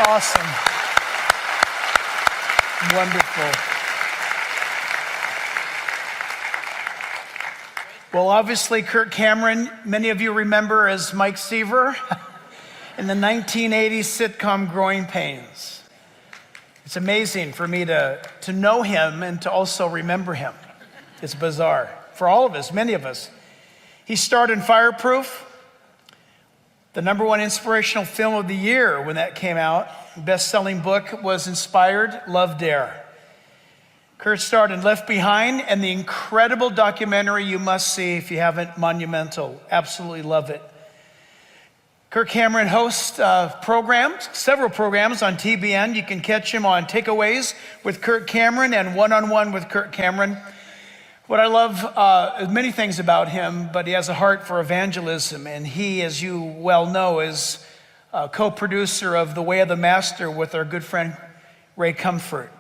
Awesome. Wonderful. Well, obviously, Kirk Cameron, many of you remember as Mike Seaver in the 1980s sitcom Growing Pains. It's amazing for me to know him and to also remember him. It's bizarre for all of us, many of us. He starred in Fireproof, the #1 inspirational film of the year when that came out. The best-selling book was Inspired, Love, Dare. Kurt starred in Left Behind and the incredible documentary you must see if you haven't, Monumental. Absolutely love it. Kirk Cameron hosts programs, several programs on TBN. You can catch him on Takeaways with Kirk Cameron and One-on-One with Kirk Cameron. What I love, many things about him, but he has a heart for evangelism. And he, as you well know, is a co-producer of The Way of the Master with our good friend Ray Comfort.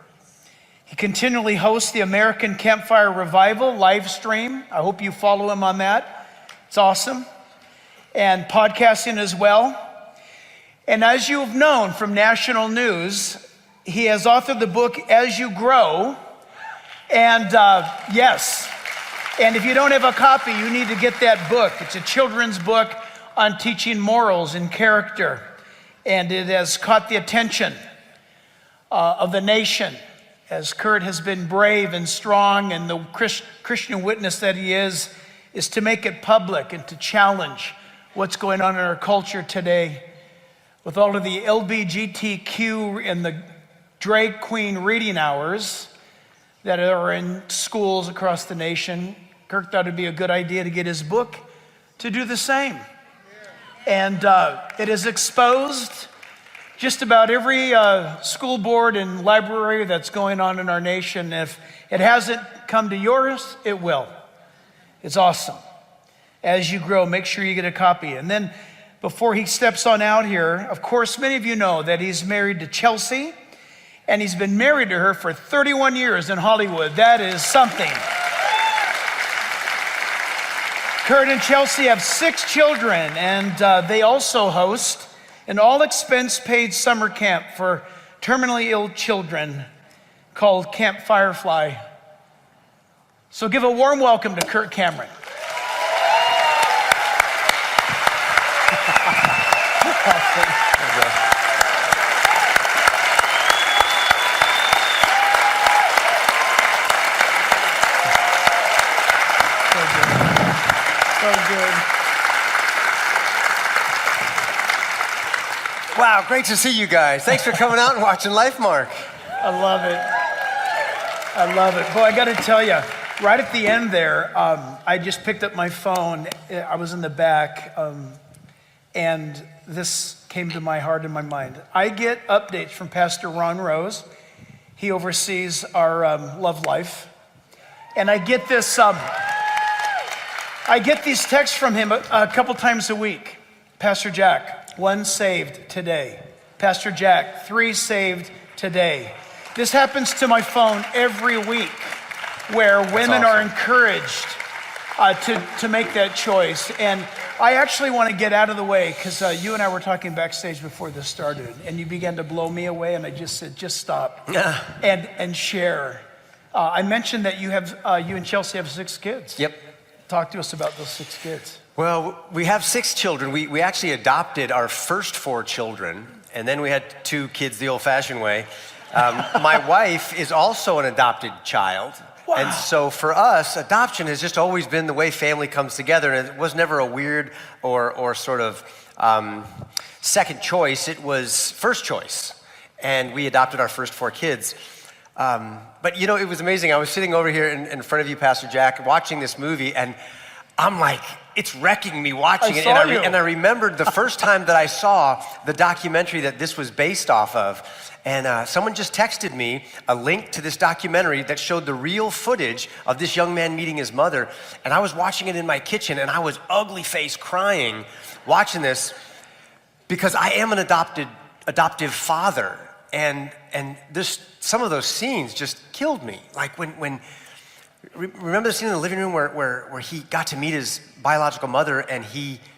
He continually hosts the American Campfire Revival live stream. I hope you follow him on that. It's awesome. And podcasting as well. And as you've known from national news, he has authored the book As You Grow. And yes, and if you don't have a copy, you need to get that book. It's a children's book on teaching morals and character. And it has caught the attention of the nation as Kurt has been brave and strong, and the Christian witness that he is to make it public and to challenge what's going on in our culture today with all of the LGBTQ and the drag queen reading hours that are in schools across the nation. Kirk thought it'd be a good idea to get his book to do the same. And it has exposed just about every school board and library that's going on in our nation. If it hasn't come to yours, it will. It's awesome. As You Grow, make sure you get a copy. And then before he steps on out here, of course, many of you know that he's married to Chelsea, and he's been married to her for 31 years in Hollywood. That is something. Kurt and Chelsea have 6 children, and they also host an all-expense-paid summer camp for terminally ill children called Camp Firefly. So give a warm welcome to Kirk Cameron. Wow, great to see you guys. Thanks for coming out and watching LifeMark. I love it. I love it. Boy, I got to tell you, right at the end there, I just picked up my phone. I was in the back, and this came to my heart and my mind. I get updates from Pastor Ron Rose. He oversees our love life. And I get this, I get these texts from him a couple times a week. Pastor Jack, 1 saved today. Pastor Jack, 3 saved today. This happens to my phone every week, where women are encouraged to make that choice. And I actually want to get out of the way, because you and I were talking backstage before this started, and you began to blow me away, and I just said, just stop and share. I mentioned that you and Chelsea have 6 kids. Yep. Talk to us about those 6 kids. Well, we have 6 children. We actually adopted our first 4 children, and then we had 2 kids the old-fashioned way. My wife is also an adopted child. Wow. And so for us, adoption has just always been the way family comes together, and it was never a weird or sort of second choice. It was first choice, and we adopted our first 4 kids. But you know, it was amazing. I was sitting over here in front of you, Pastor Jack, watching this movie, and I'm like, it's wrecking me watching it. And I remembered the first time that I saw the documentary that this was based off of. And someone just texted me a link to this documentary that showed the real footage of this young man meeting his mother. And I was watching it in my kitchen, and I was ugly-faced crying watching this, because I am an adoptive father. And this, some of those scenes just killed me. Like when remember the scene in the living room where he got to meet his biological mother, and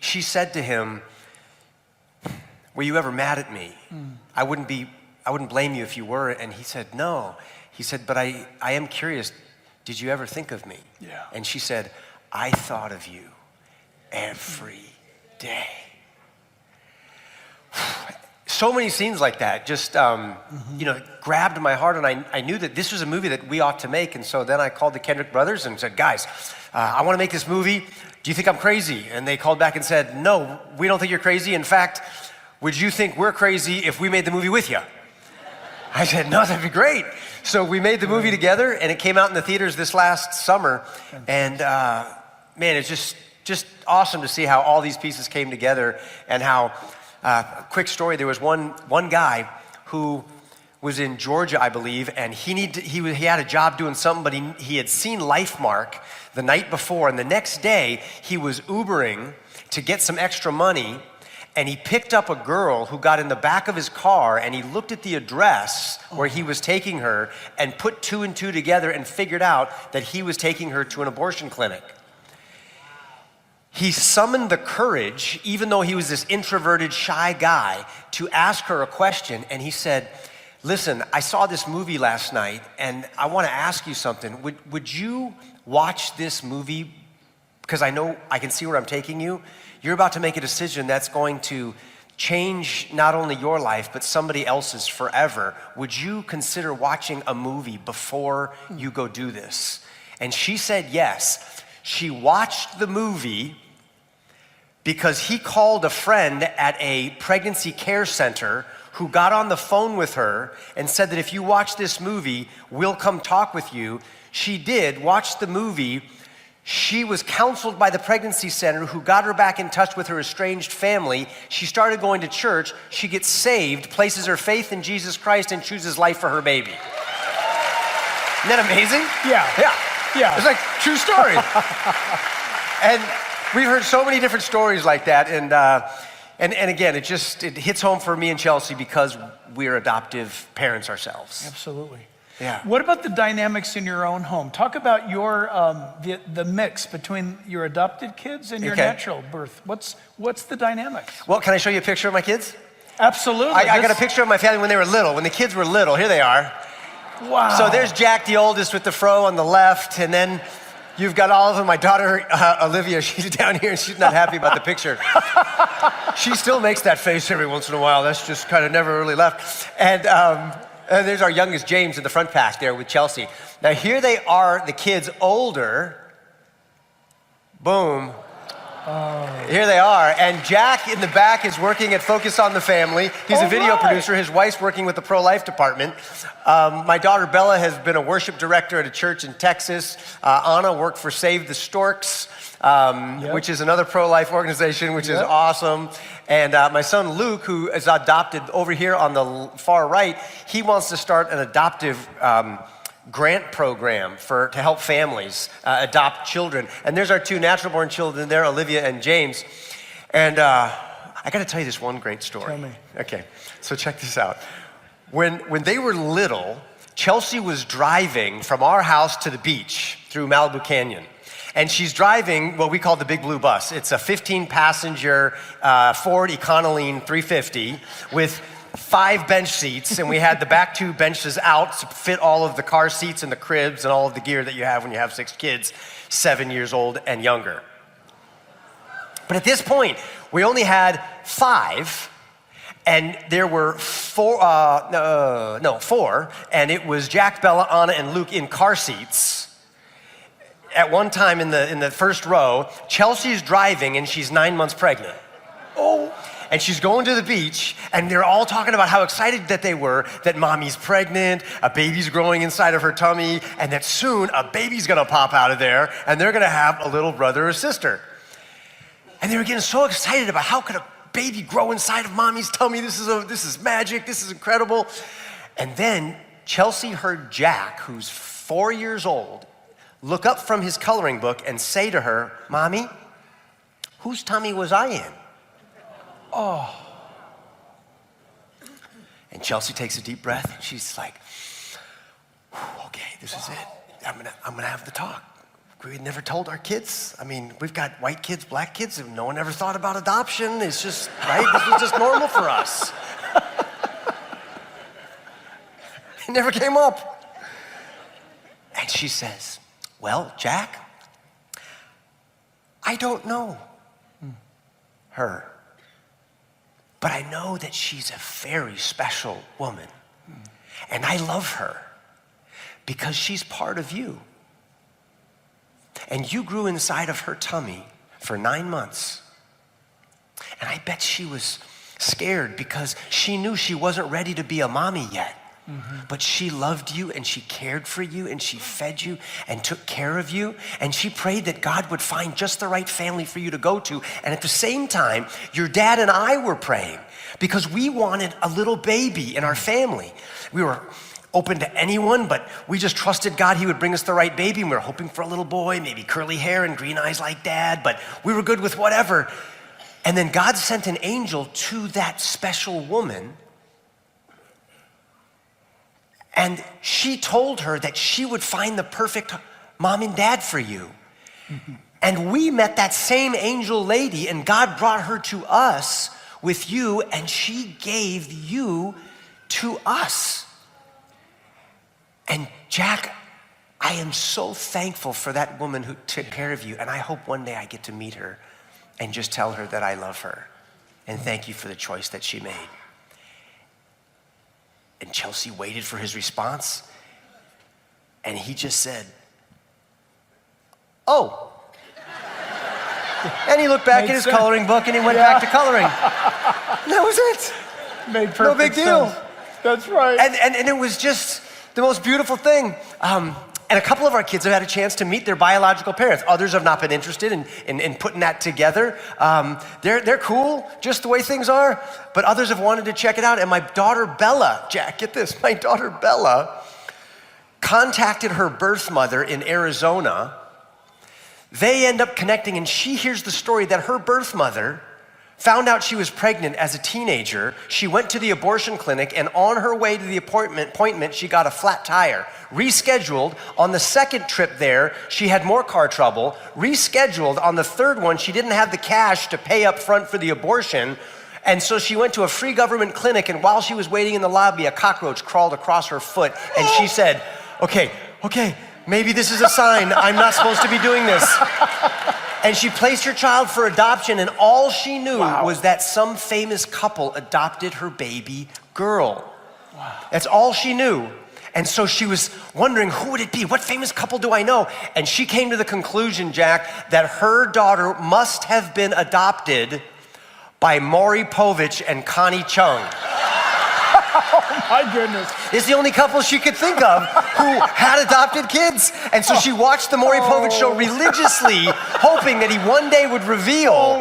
she said to him, were you ever mad at me? I wouldn't blame you if you were. And he said, no. He said, but I am curious, did you ever think of me? Yeah. And she said, I thought of you every day. So many scenes like that just, grabbed my heart, and I knew that this was a movie that we ought to make. And so then I called the Kendrick brothers and said, guys, I want to make this movie. Do you think I'm crazy? And they called back and said, no, we don't think you're crazy. In fact, would you think we're crazy if we made the movie with you? I said, no, that'd be great. So we made the movie together, and it came out in the theaters this last summer. And man, it's just awesome to see how all these pieces came together, and how, quick story, there was one guy who was in Georgia, I believe, and he had a job doing something, but he had seen Lifemark the night before, and the next day he was Ubering to get some extra money, and he picked up a girl who got in the back of his car, and he looked at the address where he was taking her and put two and two together and figured out that he was taking her to an abortion clinic. He summoned the courage, even though he was this introverted, shy guy, to ask her a question, and he said, listen, I saw this movie last night, and I want to ask you something. Would you watch this movie? Because I know I can see where I'm taking you. You're about to make a decision that's going to change not only your life, but somebody else's forever. Would you consider watching a movie before you go do this? And she said yes. She watched the movie because he called a friend at a pregnancy care center who got on the phone with her and said that if you watch this movie, we'll come talk with you. She did, watched the movie. She was counseled by the pregnancy center who got her back in touch with her estranged family. She started going to church. She gets saved, places her faith in Jesus Christ, and chooses life for her baby. Isn't that amazing? Yeah. It's like true story. And we've heard so many different stories like that. And again, it hits home for me and Chelsea because we're adoptive parents ourselves. Absolutely. Yeah. What about the dynamics in your own home? Talk about your the mix between your adopted kids and your natural birth. What's the dynamics? Well, can I show you a picture of my kids? Absolutely. I got a picture of my family when they were little, when the kids were little. Here they are. Wow. So there's Jack, the oldest, with the fro on the left, and then you've got all of them. My daughter, Olivia, she's down here, and she's not happy about the picture. She still makes that face every once in a while. That's just kind of never really left. And there's our youngest, James, in the front pack there with Chelsea. Now here they are, the kids older. Boom. Here they are. And Jack in the back is working at Focus on the Family. He's a video producer. His wife's working with the pro-life department. My daughter Bella has been a worship director at a church in Texas. Anna worked for Save the Storks, which is another pro-life organization, which is awesome. And my son Luke, who is adopted over here on the far right, he wants to start an adoptive grant program to help families adopt children. And there's our two natural-born children there, Olivia and James. And I got to tell you this one great story. Tell me. Okay, so check this out. When they were little, Chelsea was driving from our house to the beach through Malibu Canyon. And she's driving what we call the Big Blue Bus. It's a 15-passenger Ford Econoline 350 with 5 bench seats, and we had the back 2 benches out to fit all of the car seats and the cribs and all of the gear that you have when you have 6 kids, 7 years old and younger. But at this point, we only had 5, and there were 4, and it was Jack, Bella, Anna, and Luke in car seats. At one time in the first row, Chelsea's driving, and she's 9 months pregnant. And she's going to the beach, and they're all talking about how excited that they were that mommy's pregnant, a baby's growing inside of her tummy, and that soon a baby's gonna pop out of there, and they're gonna have a little brother or sister. And they were getting so excited about how could a baby grow inside of mommy's tummy? This is magic, this is incredible. And then Chelsea heard Jack, who's 4 years old, look up from his coloring book and say to her, "Mommy, whose tummy was I in?" And Chelsea takes a deep breath, and she's like, okay, this is it. I'm gonna have the talk. we had never told our kids. I mean, we've got white kids, black kids, and no one ever thought about adoption. It's just, right? This was just normal for us. It never came up. And she says, well, Jack, I don't know her, but I know that she's a very special woman. And I love her because she's part of you. And you grew inside of her tummy for 9 months. And I bet she was scared because she knew she wasn't ready to be a mommy yet. But she loved you and she cared for you and she fed you and took care of you. And she prayed that God would find just the right family for you to go to. And at the same time, your dad and I were praying because we wanted a little baby in our family. We were open to anyone, but we just trusted God he would bring us the right baby. And we were hoping for a little boy, maybe curly hair and green eyes like dad, but we were good with whatever. And then God sent an angel to that special woman. And she told her that she would find the perfect mom and dad for you. And we met that same angel lady, and God brought her to us with you, and she gave you to us. And Jack, I am so thankful for that woman who took care of you, and I hope one day I get to meet her and just tell her that I love her and thank you for the choice that she made. And Chelsea waited for his response, and he just said, oh. And he looked back at his coloring book, and he went back to coloring. And that was it. Made perfect no big deal. sense. That's right. And it was just the most beautiful thing. And a couple of our kids have had a chance to meet their biological parents. Others have not been interested in putting that together. They're cool, just the way things are. But others have wanted to check it out. And my daughter Bella, Jack, get this, my daughter Bella contacted her birth mother in Arizona. They end up connecting, and she hears the story that her birth mother found out she was pregnant as a teenager. She went to the abortion clinic, and on her way to the appointment, she got a flat tire. Rescheduled. On the second trip there, she had more car trouble. Rescheduled. On the third one, she didn't have the cash to pay up front for the abortion. And so she went to a free government clinic, and while she was waiting in the lobby, a cockroach crawled across her foot, and she said, okay, maybe this is a sign. I'm not supposed to be doing this. And she placed her child for adoption, and all she knew was that some famous couple adopted her baby girl. Wow. That's all she knew. And so she was wondering, who would it be? What famous couple do I know? And she came to the conclusion, Jack, that her daughter must have been adopted by Maury Povich and Connie Chung. Oh my goodness. It's the only couple she could think of who had adopted kids. And so she watched the Maury Povich show religiously, hoping that he one day would reveal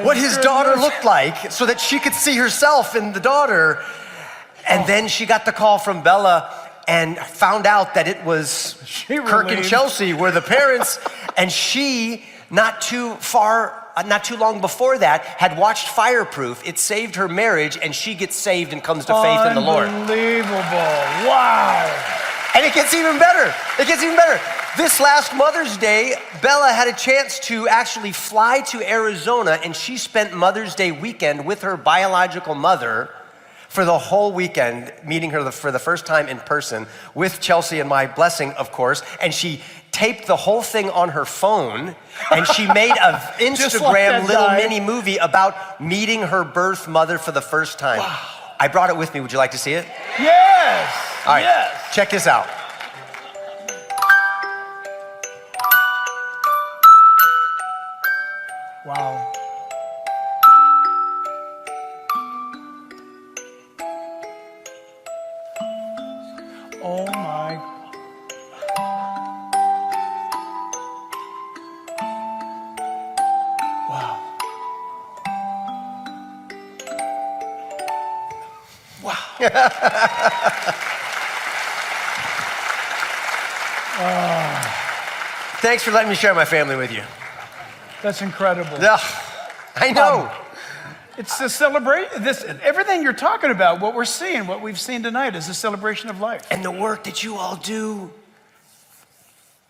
what his daughter looked like so that she could see herself in the daughter. And then she got the call from Bella and found out that it was Kirk and Chelsea were the parents. And she, not too long before that, had watched Fireproof. It saved her marriage, and she gets saved and comes to faith in the Lord. Unbelievable. Wow. And it gets even better. It gets even better. This last Mother's Day, Bella had a chance to actually fly to Arizona, and she spent Mother's Day weekend with her biological mother for the whole weekend, meeting her for the first time in person with Chelsea and my blessing, of course. And she taped the whole thing on her phone, and she made an Instagram little mini movie about meeting her birth mother for the first time. Wow. I brought it with me. Would you like to see it? Yes. All right, yes. Check this out. Wow. Oh my. Wow. Thanks for letting me share my family with you. That's incredible. I know. It's a celebration. Everything you're talking about, what we're seeing, what we've seen tonight is a celebration of life. And the work that you all do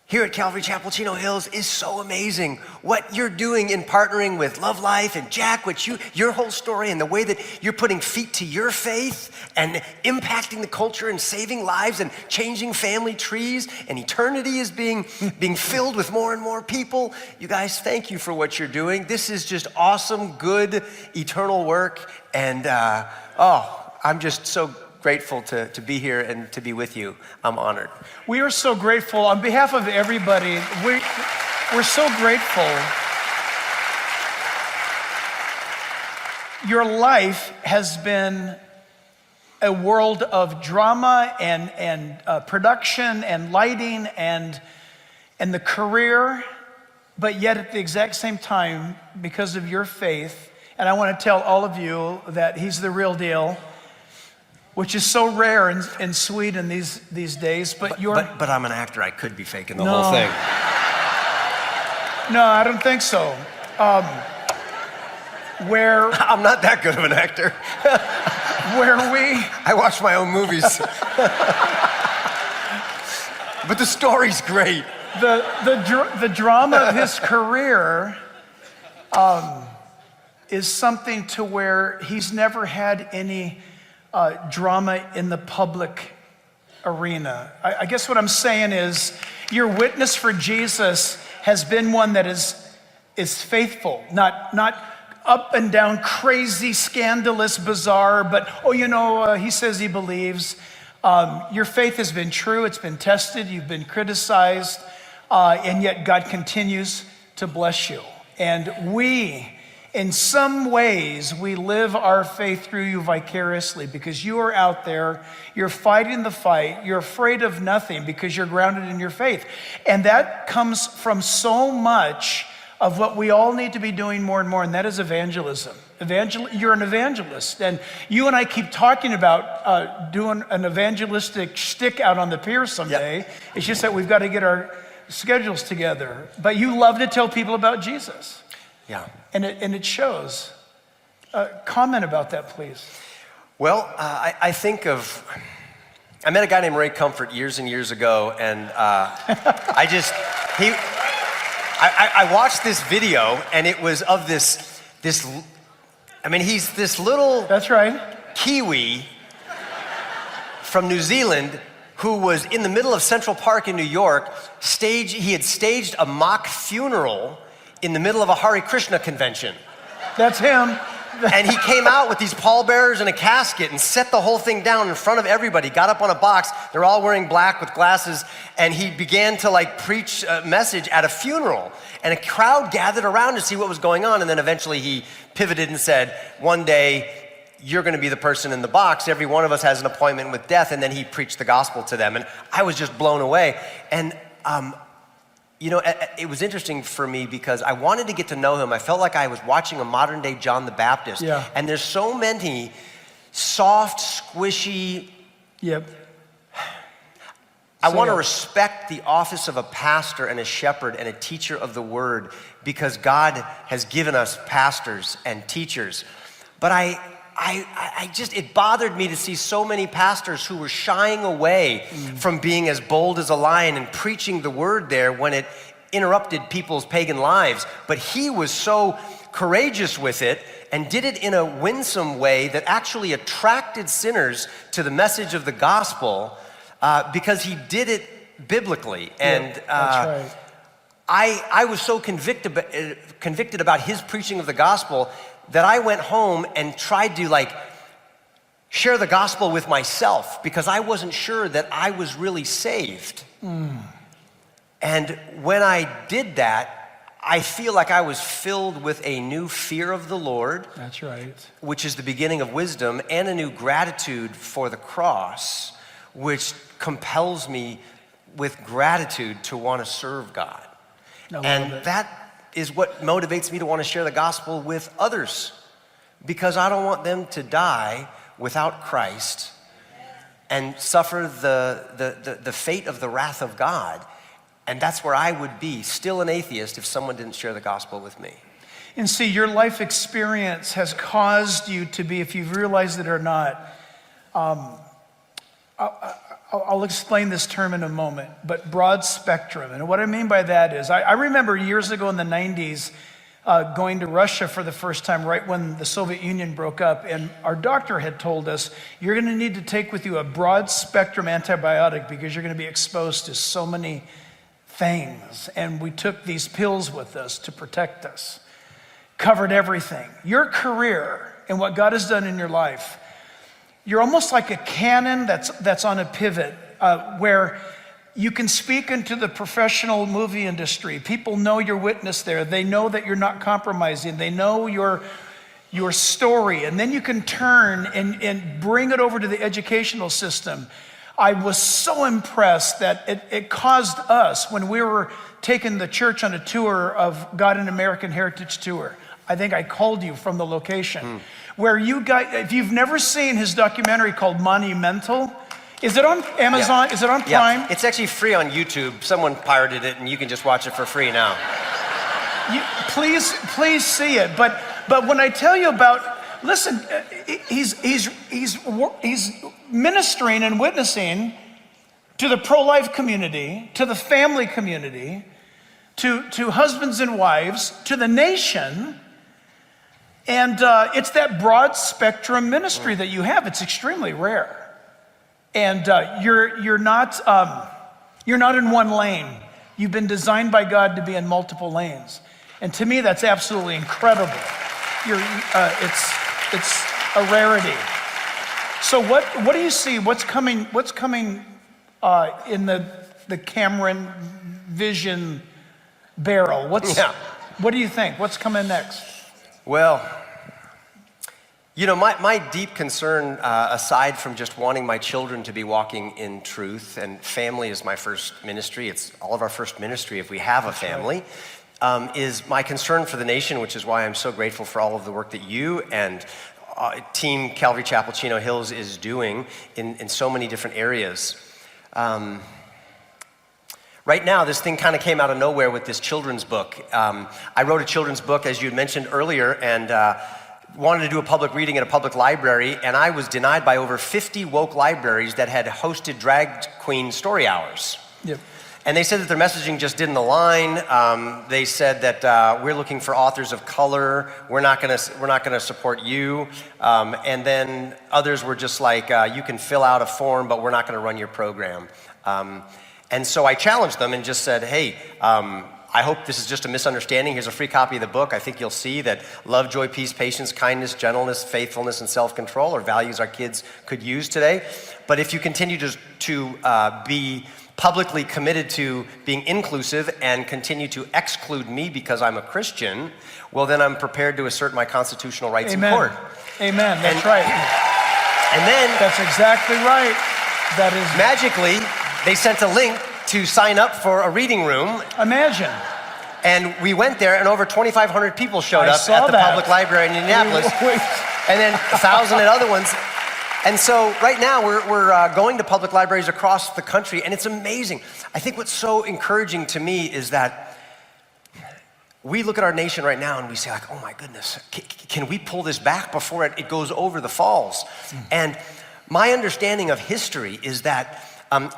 here at Calvary Chapel Chino Hills is so amazing. What you're doing in partnering with Love Life and Jack, your whole story and the way that you're putting feet to your faith and impacting the culture and saving lives and changing family trees, and eternity is being filled with more and more people. You guys, thank you for what you're doing. This is just awesome, good, eternal work. And I'm just so grateful to be here and to be with you. I'm honored. We are so grateful. On behalf of everybody, we're so grateful. Your life has been a world of drama and production and lighting and the career, but yet at the exact same time, because of your faith, and I want to tell all of you that he's the real deal, which is so rare and sweet in these days. But I'm an actor. I could be faking the whole thing. No, I don't think so. Where I'm not that good of an actor. I watch my own movies. But the story's great. The drama of his career is something to where he's never had any drama in the public arena. I guess what I'm saying is your witness for Jesus has been one that is faithful, not up and down, crazy, scandalous, bizarre, but he says he believes. Your faith has been true, it's been tested, you've been criticized, and yet God continues to bless you. And in some ways, we live our faith through you vicariously because you are out there, you're fighting the fight, you're afraid of nothing because you're grounded in your faith. And that comes from so much of what we all need to be doing more and more, and that is evangelism. You're an evangelist, and you and I keep talking about doing an evangelistic shtick out on the pier someday. Yep. It's just that we've got to get our schedules together. But you love to tell people about Jesus. Yeah. And it shows. Comment about that, please. Well, I met a guy named Ray Comfort years and years ago, and I watched this video, and it was of he's this little That's right. Kiwi from New Zealand who was in the middle of Central Park in New York. He had staged a mock funeral in the middle of a Hare Krishna convention. That's him. And he came out with these pallbearers and a casket and set the whole thing down in front of everybody, got up on a box, they're all wearing black with glasses, and he began to preach a message at a funeral. And a crowd gathered around to see what was going on, and then eventually he pivoted and said, one day, you're gonna be the person in the box, every one of us has an appointment with death, and then he preached the gospel to them. And I was just blown away. And it was interesting for me because I wanted to get to know him. I felt like I was watching a modern day John the Baptist. Yeah. And there's so many soft, squishy. Yep. I want to respect the office of a pastor and a shepherd and a teacher of the word because God has given us pastors and teachers. But it bothered me to see so many pastors who were shying away from being as bold as a lion and preaching the word there when it interrupted people's pagan lives. But he was so courageous with it and did it in a winsome way that actually attracted sinners to the message of the gospel because he did it biblically. And that's right. I was so convicted about his preaching of the gospel that I went home and tried to share the gospel with myself because I wasn't sure that I was really saved. And when I did that, I feel like I was filled with a new fear of the Lord. That's right. Which is the beginning of wisdom, and a new gratitude for the cross, which compels me with gratitude to want to serve God. And that is what motivates me to want to share the gospel with others, because I don't want them to die without Christ and suffer the fate of the wrath of God. And that's where I would be, still an atheist, if someone didn't share the gospel with me. And see, your life experience has caused you to be, if you've realized it or not, I'll explain this term in a moment, but broad spectrum. And what I mean by that is, I remember years ago in the 90s, going to Russia for the first time, right when the Soviet Union broke up, and our doctor had told us, you're going to need to take with you a broad spectrum antibiotic because you're going to be exposed to so many things. And we took these pills with us to protect us. Covered everything. Your career and what God has done in your life, you're almost like a cannon that's on a pivot, where you can speak into the professional movie industry. People know your witness there. They know that you're not compromising. They know your story. And then you can turn and bring it over to the educational system. I was so impressed that it caused us, when we were taking the church on a tour of God and American Heritage Tour, I think I called you from the location, where you guys, if you've never seen his documentary called Monumental, is it on Amazon? Yeah. Is it on Prime? Yeah. It's actually free on YouTube. Someone pirated it, and you can just watch it for free now. Please see it. But when I tell you about, listen, he's ministering and witnessing to the pro-life community, to the family community, to husbands and wives, to the nation. And it's that broad spectrum ministry that you have. It's extremely rare. And you're not in one lane. You've been designed by God to be in multiple lanes. And to me, that's absolutely incredible. It's a rarity. So what do you see? What's coming in the Cameron vision barrel? What do you think? What's coming next? Well, you know, my deep concern, aside from just wanting my children to be walking in truth, and family is my first ministry, it's all of our first ministry if we have a family, is my concern for the nation, which is why I'm so grateful for all of the work that you and Team Calvary Chapel Chino Hills is doing in so many different areas. Right now, this thing kind of came out of nowhere with this children's book. I wrote a children's book, as you had mentioned earlier, and wanted to do a public reading at a public library, and I was denied by over 50 woke libraries that had hosted drag queen story hours. Yep. And they said that their messaging just didn't align. They said that we're looking for authors of color. We're not gonna support you. And then others were just like, you can fill out a form, but we're not gonna run your program. And so I challenged them and just said, hey, I hope this is just a misunderstanding. Here's a free copy of the book. I think you'll see that love, joy, peace, patience, kindness, gentleness, faithfulness, and self-control are values our kids could use today. But if you continue to be publicly committed to being inclusive and continue to exclude me because I'm a Christian, well, then I'm prepared to assert my constitutional rights in court. Amen. That's right. And then that's exactly right. That is magically, they sent a link to sign up for a reading room. Imagine. And we went there, and over 2,500 people showed up at the public library in Indianapolis, and then 1,000 at other ones. And so right now, we're going to public libraries across the country, and it's amazing. I think what's so encouraging to me is that we look at our nation right now, and we say, like, oh my goodness, can we pull this back before it goes over the falls? And my understanding of history is that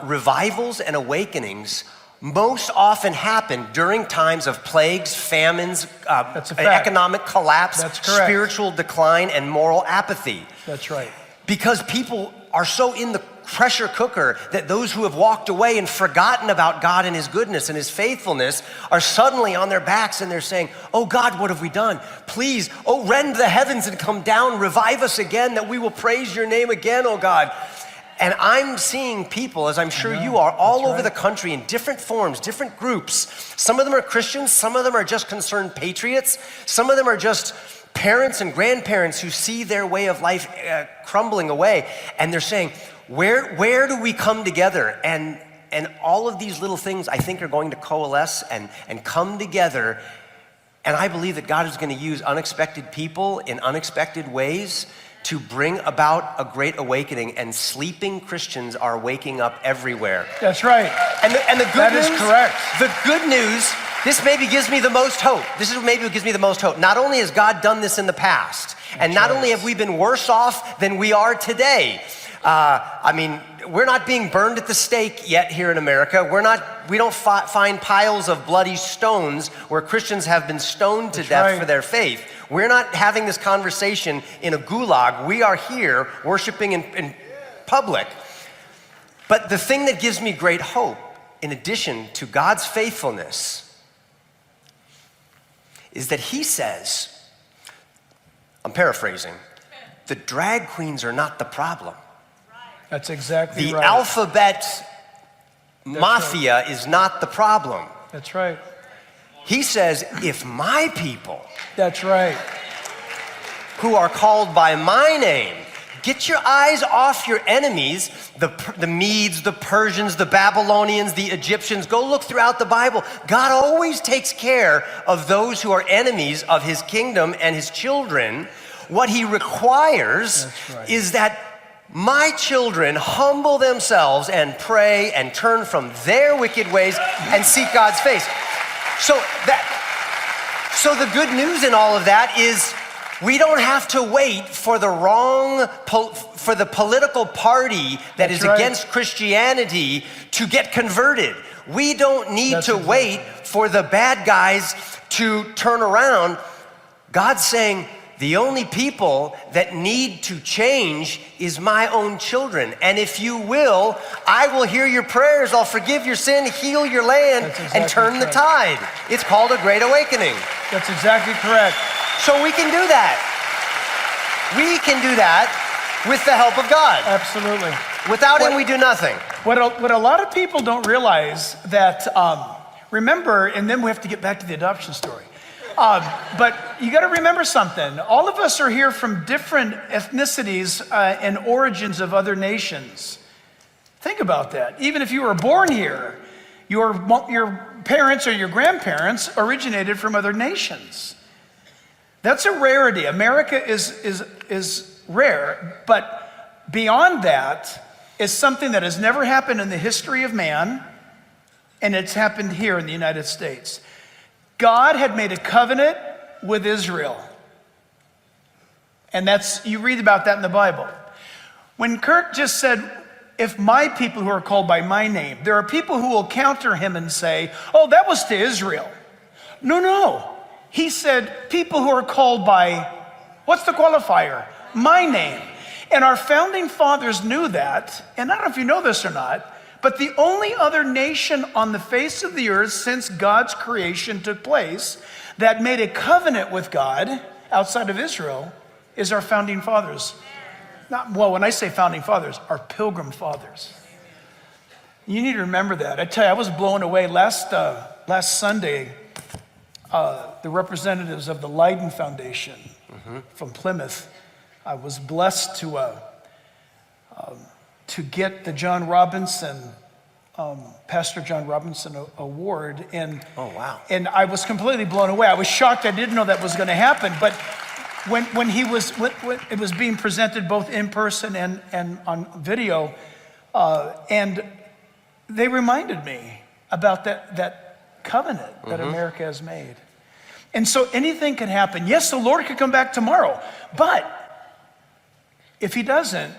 revivals and awakenings most often happen during times of plagues, famines, economic collapse, spiritual decline, and moral apathy. That's right. Because people are so in the pressure cooker that those who have walked away and forgotten about God and his goodness and his faithfulness are suddenly on their backs, and they're saying, oh God, what have we done? Please, oh, rend the heavens and come down, revive us again, that we will praise your name again, oh God. And I'm seeing people, as I'm sure you are, all over the country in different forms, different groups. Some of them are Christians, some of them are just concerned patriots, some of them are just parents and grandparents who see their way of life crumbling away, and they're saying, where do we come together? And all of these little things, I think, are going to coalesce and come together, and I believe that God is going to use unexpected people in unexpected ways to bring about a great awakening, and sleeping Christians are waking up everywhere. That's right. And the good news, that is correct. The good news, this maybe gives me the most hope. This is maybe what gives me the most hope. Not only has God done this in the past, and not only have we been worse off than we are today, I mean, we're not being burned at the stake yet here in America. We don't find piles of bloody stones where Christians have been stoned to death for their faith. We're not having this conversation in a gulag. We are here worshiping in public. But the thing that gives me great hope, in addition to God's faithfulness, is that he says, I'm paraphrasing, the drag queens are not the problem. That's exactly right. The alphabet mafia is not the problem. That's right. He says, if my people, That's right. who are called by my name, get your eyes off your enemies, the Medes, the Persians, the Babylonians, the Egyptians. Go look throughout the Bible. God always takes care of those who are enemies of his kingdom and his children. What he requires is that my children humble themselves and pray and turn from their wicked ways and seek God's face. So the good news in all of that is we don't have to wait for the political party that is against Christianity to get converted. We don't need to wait for the bad guys to turn around. God's saying, the only people that need to change is my own children. And if you will, I will hear your prayers. I'll forgive your sin, heal your land, and turn the tide. It's called a great awakening. That's exactly correct. So we can do that. We can do that with the help of God. Absolutely. Without him, we do nothing. What a lot of people don't realize that, remember, and then we have to get back to the adoption story. But you got to remember something. All of us are here from different ethnicities and origins of other nations. Think about that. Even if you were born here, your parents or your grandparents originated from other nations. That's a rarity. America is rare, but beyond that is something that has never happened in the history of man, and it's happened here in the United States. God had made a covenant with Israel. And you read about that in the Bible. When Kirk just said, if my people who are called by my name, there are people who will counter him and say, oh, that was to Israel. No. He said, people who are called by, what's the qualifier? My name. And our founding fathers knew that. And I don't know if you know this or not, but the only other nation on the face of the earth since God's creation took place that made a covenant with God outside of Israel is our founding fathers. When I say founding fathers, our pilgrim fathers. You need to remember that. I tell you, I was blown away. Last Sunday, the representatives of the Leiden Foundation from Plymouth, I was blessed to get the John Robinson, Pastor John Robinson Award. And, oh, wow. And I was completely blown away. I was shocked. I didn't know that was going to happen. But when it was being presented both in person and on video, and they reminded me about that covenant that America has made. And so anything can happen. Yes, the Lord could come back tomorrow. But if he doesn't,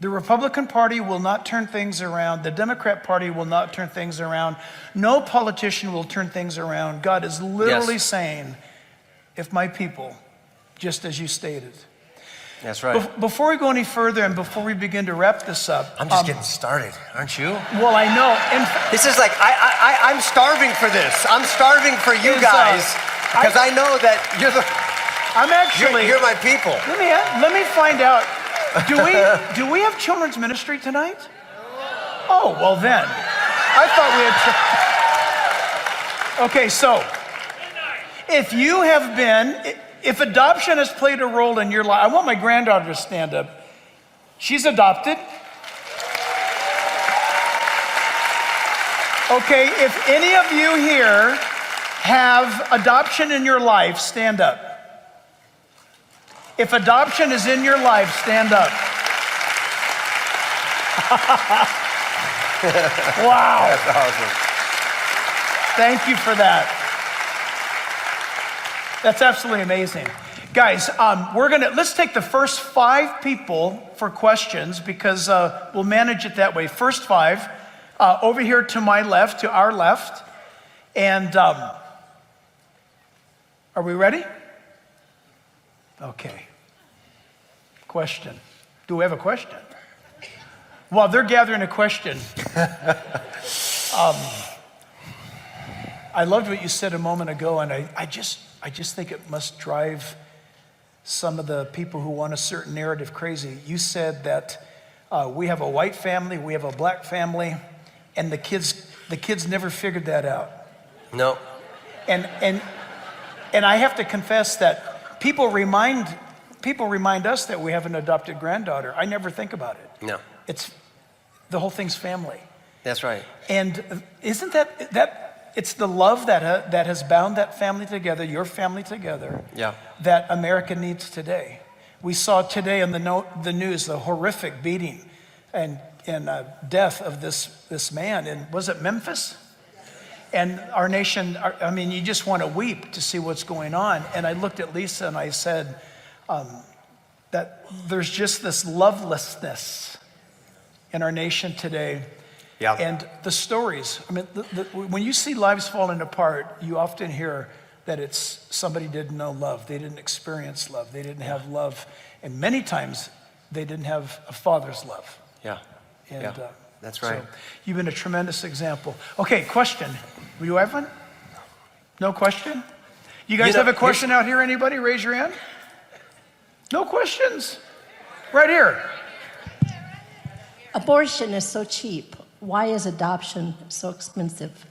the Republican Party will not turn things around. The Democrat Party will not turn things around. No politician will turn things around. God is literally saying, if my people, just as you stated. That's right. Before we go any further and before we begin to wrap this up. I'm just getting started, aren't you? Well, I know. This is like, I'm starving for this. I'm starving for you guys because I know that you're my people. Let me find out. Do we have children's ministry tonight? Oh, well then. I thought we had. Okay, so if adoption has played a role in your life, I want my granddaughter to stand up. She's adopted. Okay, if any of you here have adoption in your life, stand up. If adoption is in your life, stand up. Wow. That's awesome. Thank you for that. That's absolutely amazing. Guys, let's take the first 5 people for questions because we'll manage it that way. First 5, over here to my left, to our left. And are we ready? Okay. Question. Do we have a question? While they're gathering a question, I loved what you said a moment ago, and I just think it must drive some of the people who want a certain narrative crazy. You said that we have a white family, we have a black family, and the kids never figured that out. No. And I have to confess that people remind us that we have an adopted granddaughter. I never think about it. No. It's the whole thing's family. That's right. And isn't that it's the love that has bound that family together, your family together, Yeah. that America needs today. We saw today on the news the horrific beating and death of this man in, was it Memphis? And our nation, I mean, you just want to weep to see what's going on. And I looked at Lisa and I said that there's just this lovelessness in our nation today. Yeah. And the stories, I mean, when you see lives falling apart, you often hear that it's somebody didn't know love. They didn't experience love. They didn't have love. And many times they didn't have a father's love. Yeah. And, yeah. That's right. So you've been a tremendous example. Okay, question. Do you have one? No question? You guys have a question out here? Anybody? Raise your hand. No questions? Right here. Abortion is so cheap. Why is adoption so expensive?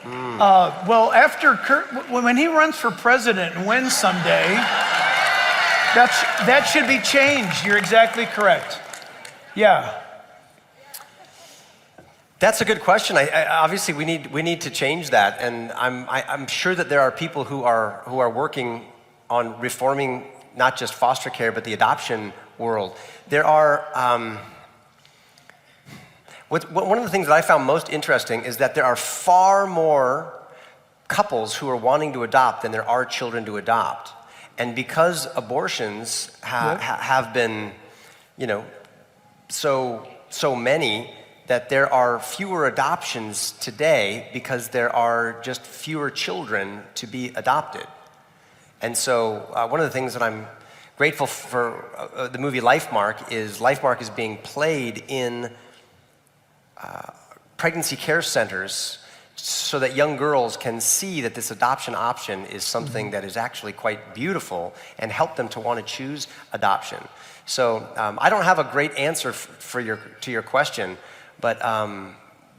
Well, after Kirk, when he runs for president and wins someday, that should be changed. You're exactly correct. Yeah. That's a good question. Obviously, we need to change that, and I'm sure that there are people who are working on reforming not just foster care but the adoption world. There are. One of the things that I found most interesting is that there are far more couples who are wanting to adopt than there are children to adopt. And because abortions have been, so many, that there are fewer adoptions today because there are just fewer children to be adopted. And so one of the things that I'm grateful for the movie Lifemark is being played in pregnancy care centers so that young girls can see that this adoption option is something that is actually quite beautiful and help them to want to choose adoption. So I don't have a great answer to your question, but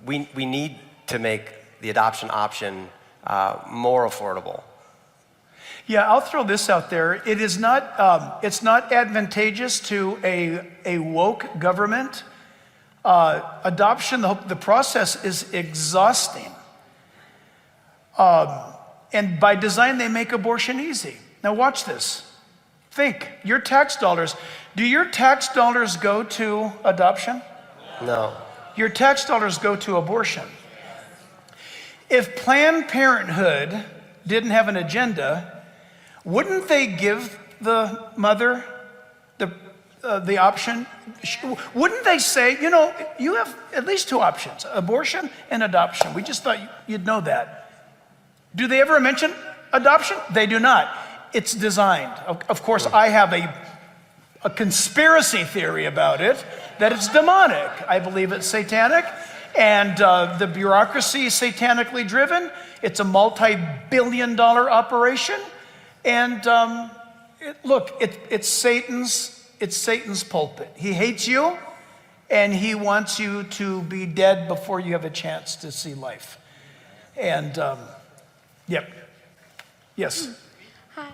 we need to make the adoption option more affordable. Yeah, I'll throw this out there. It is not, it's not advantageous to a woke government. Adoption, the process is exhausting. And by design, they make abortion easy. Now watch this. Think, your tax dollars, do your tax dollars go to adoption? No. Your tax dollars go to abortion. If Planned Parenthood didn't have an agenda, wouldn't they give the mother the option? Wouldn't they say, you have at least 2 options, abortion and adoption. We just thought you'd know that. Do they ever mention adoption? They do not. It's designed. Of course, I have a conspiracy theory about it, that it's demonic. I believe it's satanic, and the bureaucracy is satanically driven. It's a multi-billion-dollar operation, and it's Satan's pulpit. He hates you, and he wants you to be dead before you have a chance to see life. And, yep. Yes. Hi.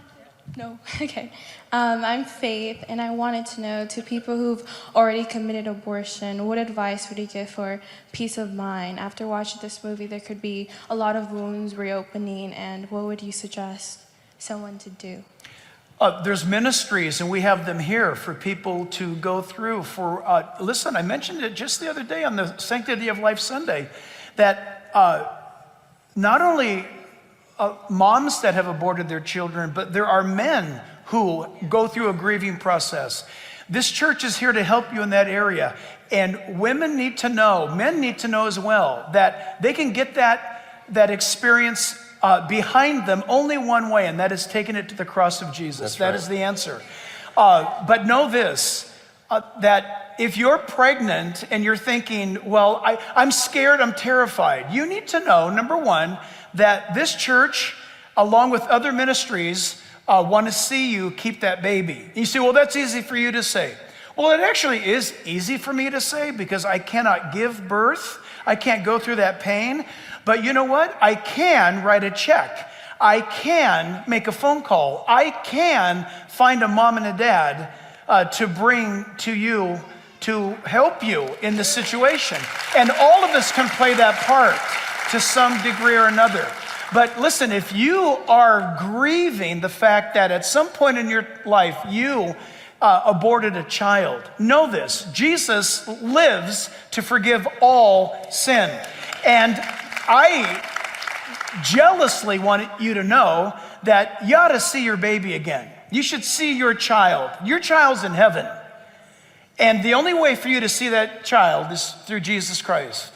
No. Okay. I'm Faith, and I wanted to know, to people who've already committed abortion, what advice would you give for peace of mind? After watching this movie, there could be a lot of wounds reopening, and what would you suggest someone to do? There's ministries, and we have them here for people to go through. Listen, I mentioned it just the other day on the Sanctity of Life Sunday, that not only moms that have aborted their children, but there are men who go through a grieving process. This church is here to help you in that area. And women need to know, men need to know as well, that they can get that experience behind them only one way, and that is taking it to the cross of Jesus. That is the answer. But know this, that if you're pregnant and you're thinking, well, I'm scared, I'm terrified, you need to know, number one, that this church, along with other ministries, want to see you keep that baby. You say, well, that's easy for you to say. Well, it actually is easy for me to say because I cannot give birth. I can't go through that pain. But you know what? I can write a check. I can make a phone call. I can find a mom and a dad to bring to you to help you in the situation. And all of us can play that part to some degree or another. But listen, if you are grieving the fact that at some point in your life you aborted a child, know this: Jesus lives to forgive all sin. And I jealously want you to know that you ought to see your baby again. You should see your child. Your child's in heaven. And the only way for you to see that child is through Jesus Christ.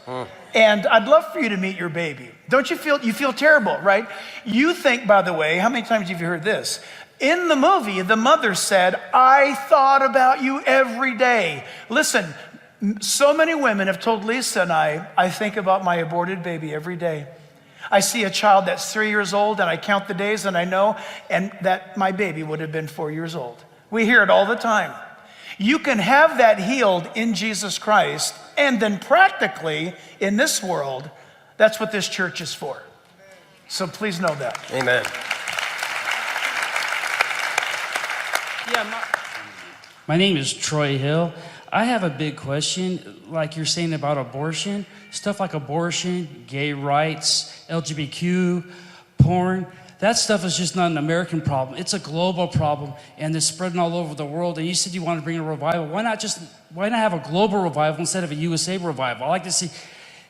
And I'd love for you to meet your baby. Don't you feel terrible, right? You think, by the way, how many times have you heard this? In the movie, the mother said, I thought about you every day. Listen, so many women have told Lisa and I think about my aborted baby every day. I see a child that's 3 years old and I count the days and I know and that my baby would have been 4 years old. We hear it all the time. You can have that healed in Jesus Christ, and then practically in this world, that's what this church is for. So please know that. Amen. My name is Troy Hill. I have a big question, like you're saying about abortion, stuff like abortion, gay rights, LGBTQ, porn. That stuff is just not an American problem. It's a global problem, and it's spreading all over the world. And you said you want to bring a revival. Why not have a global revival instead of a USA revival? I like to see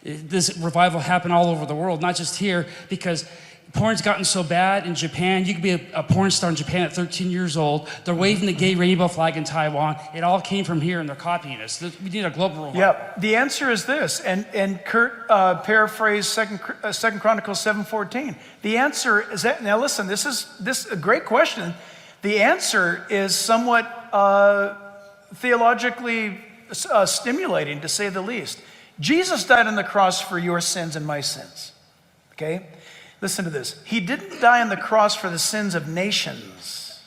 this revival happen all over the world, not just here, because porn's gotten so bad in Japan. You could be a porn star in Japan at 13 years old. They're waving the gay rainbow flag in Taiwan. It all came from here, and they're copying us. We need a global revival. Yeah, the answer is this, and Kirk paraphrased Second Chronicles 7:14. The answer is that, now listen, this is a great question. The answer is somewhat theologically stimulating, to say the least. Jesus died on the cross for your sins and my sins, okay? Listen to this. He didn't die on the cross for the sins of nations.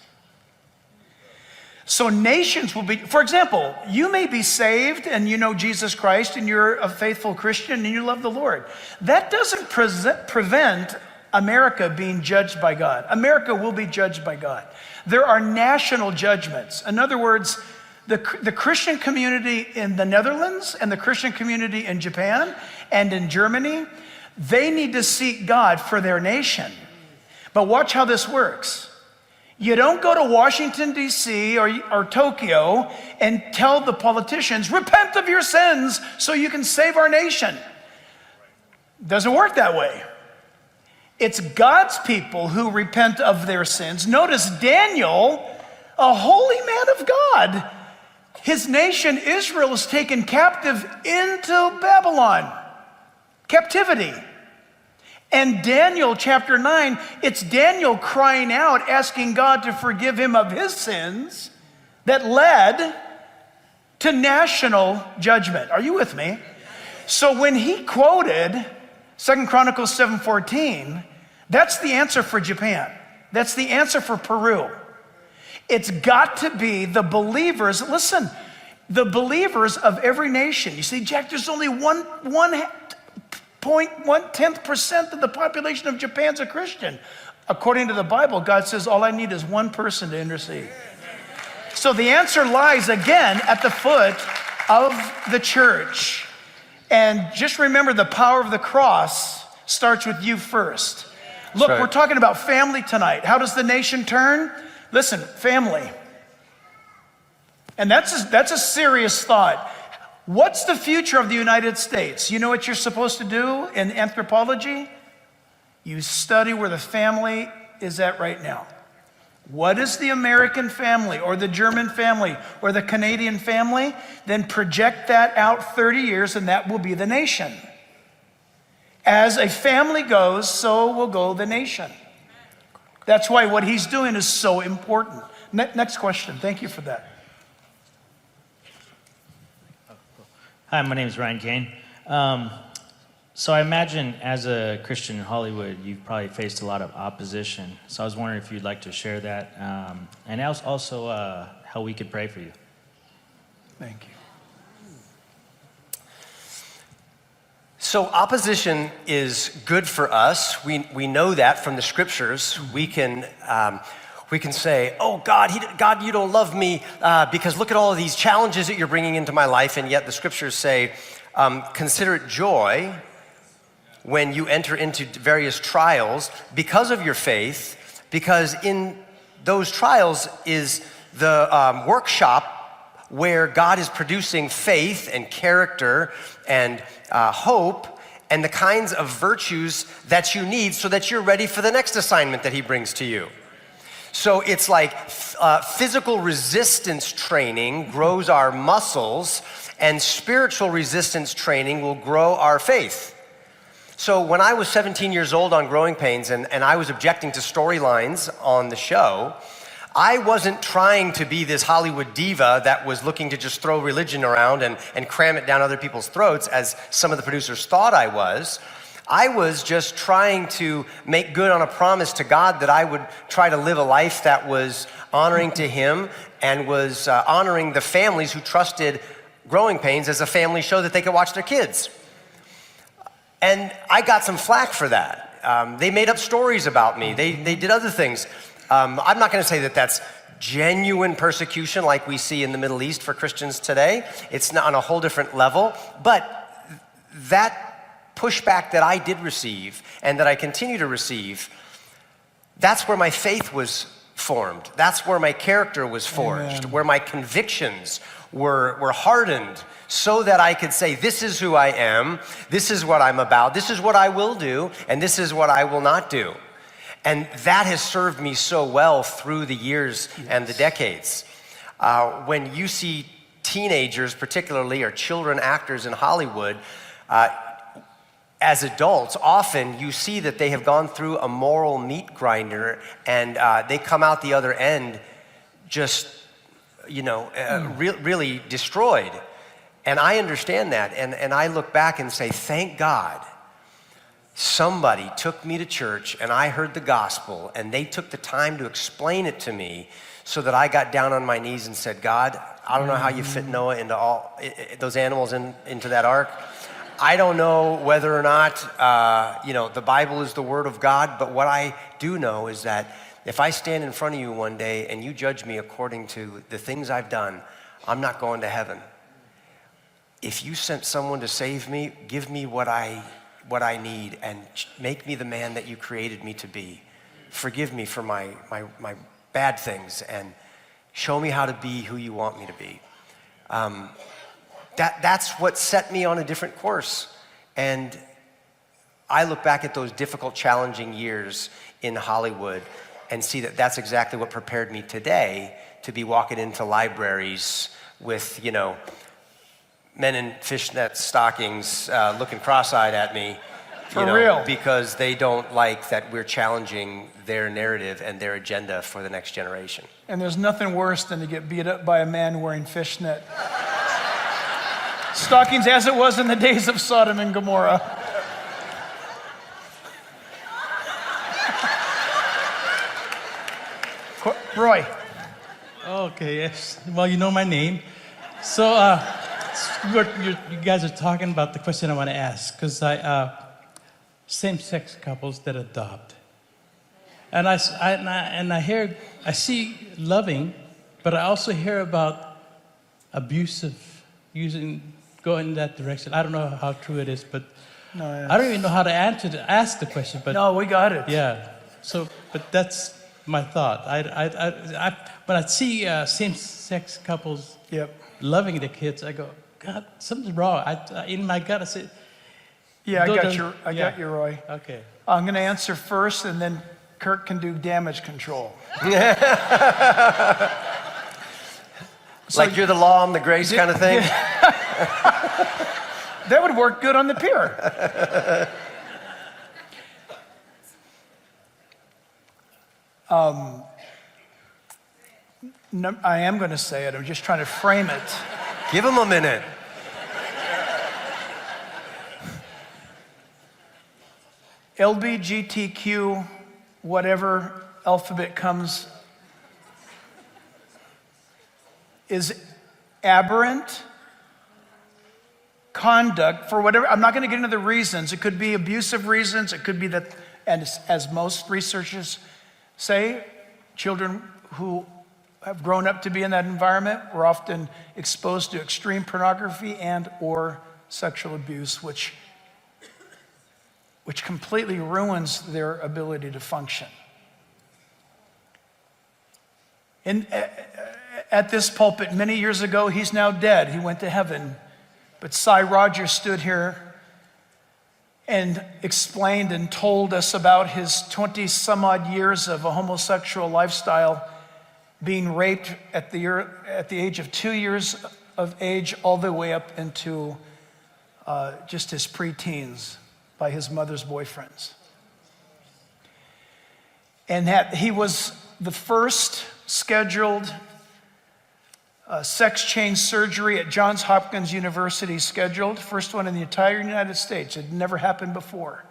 So nations will be, for example, you may be saved and you know Jesus Christ and you're a faithful Christian and you love the Lord. That doesn't prevent America being judged by God. America will be judged by God. There are national judgments. In other words, the Christian community in the Netherlands and the Christian community in Japan and in Germany, they need to seek God for their nation. But watch how this works. You don't go to Washington, D.C. or Tokyo and tell the politicians, repent of your sins so you can save our nation. Doesn't work that way. It's God's people who repent of their sins. Notice Daniel, a holy man of God, his nation Israel is taken captive into Babylon. Captivity. And Daniel chapter 9, it's Daniel crying out, asking God to forgive him of his sins that led to national judgment. Are you with me? So when he quoted 2 Chronicles 7:14, that's the answer for Japan. That's the answer for Peru. It's got to be the believers, listen, the believers of every nation. You see, Jack, there's only 1.1% of the population of Japan's a Christian. According to the Bible, God says, all I need is one person to intercede. So the answer lies again at the foot of the church. And just remember, the power of the cross starts with you first. Look, right. We're talking about family tonight. How does the nation turn? Listen, family. And that's a serious thought. What's the future of the United States? You know what you're supposed to do in anthropology? You study where the family is at right now. What is the American family or the German family or the Canadian family? Then project that out 30 years and that will be the nation. As a family goes, so will go the nation. That's why what he's doing is so important. Next question. Thank you for that. Hi, my name is Ryan Kane. So I imagine as a Christian in Hollywood, you've probably faced a lot of opposition. So I was wondering if you'd like to share that, and also how we could pray for you. Thank you. So opposition is good for us. We know that from the scriptures. We can say, oh, God, you don't love me because look at all of these challenges that you're bringing into my life. And yet the scriptures say, consider it joy when you enter into various trials because of your faith, because in those trials is the workshop where God is producing faith and character and hope and the kinds of virtues that you need so that you're ready for the next assignment that he brings to you. So it's like physical resistance training grows our muscles, and spiritual resistance training will grow our faith. So when I was 17 years old on Growing Pains and I was objecting to storylines on the show, I wasn't trying to be this Hollywood diva that was looking to just throw religion around and cram it down other people's throats as some of the producers thought I was. I was just trying to make good on a promise to God that I would try to live a life that was honoring to him and was honoring the families who trusted Growing Pains as a family show that they could watch their kids. And I got some flack for that. They made up stories about me. They did other things. I'm not going to say that that's genuine persecution like we see in the Middle East for Christians today. It's not on a whole different level. But that pushback that I did receive and that I continue to receive, that's where my faith was formed. That's where my character was forged, Amen. where my convictions were hardened so that I could say, this is who I am, this is what I'm about, this is what I will do, and this is what I will not do. And that has served me so well through the years and the decades. When you see teenagers particularly, or children actors in Hollywood, as adults, often you see that they have gone through a moral meat grinder and they come out the other end just, really destroyed. And I understand that, and I look back and say, thank God somebody took me to church and I heard the gospel and they took the time to explain it to me so that I got down on my knees and said, God, I don't know how you fit Noah into all those animals into that ark. I don't know whether or not, the Bible is the word of God, but what I do know is that if I stand in front of you one day and you judge me according to the things I've done, I'm not going to heaven. If you sent someone to save me, give me what I need and make me the man that you created me to be. Forgive me for my bad things and show me how to be who you want me to be. That's what set me on a different course. And I look back at those difficult, challenging years in Hollywood and see that that's exactly what prepared me today to be walking into libraries with, men in fishnet stockings looking cross-eyed at me. For real. Because they don't like that we're challenging their narrative and their agenda for the next generation. And there's nothing worse than to get beat up by a man wearing fishnet stockings, as it was in the days of Sodom and Gomorrah. Roy. Okay, yes. Well, you know my name. So, you guys are talking about the question I want to ask, because same-sex couples that adopt, and I see loving, but I also hear about abusive, going in that direction. I don't know how true it is, but No, I don't even know how to ask the question. But no, we got it. yeah. So, but that's my thought. When I see same-sex couples Yep. loving the kids, I go, God, something's wrong. In my gut, I say, Yeah, I got Yeah. you, Roy. Okay. I'm going to answer first, and then Kirk can do damage control. Like you're the law, I'm the grace kind of thing? That would work good on the pier. No, I am going to say it. I'm just trying to frame it. Give him a minute. LGBTQ, whatever alphabet comes, is aberrant conduct for whatever. I'm not going to get into the reasons. It could be abusive reasons. It could be that, and as most researchers say, children who have grown up to be in that environment were often exposed to extreme pornography and or sexual abuse, which completely ruins their ability to function. At this pulpit many years ago, he's now dead. He went to heaven. But Cy Rogers stood here and explained and told us about his 20 some odd years of a homosexual lifestyle, being raped at the age of 2 years of age all the way up into just his preteens by his mother's boyfriends. And that he was the first scheduled sex change surgery at Johns Hopkins University scheduled, first one in the entire United States. It had never happened before.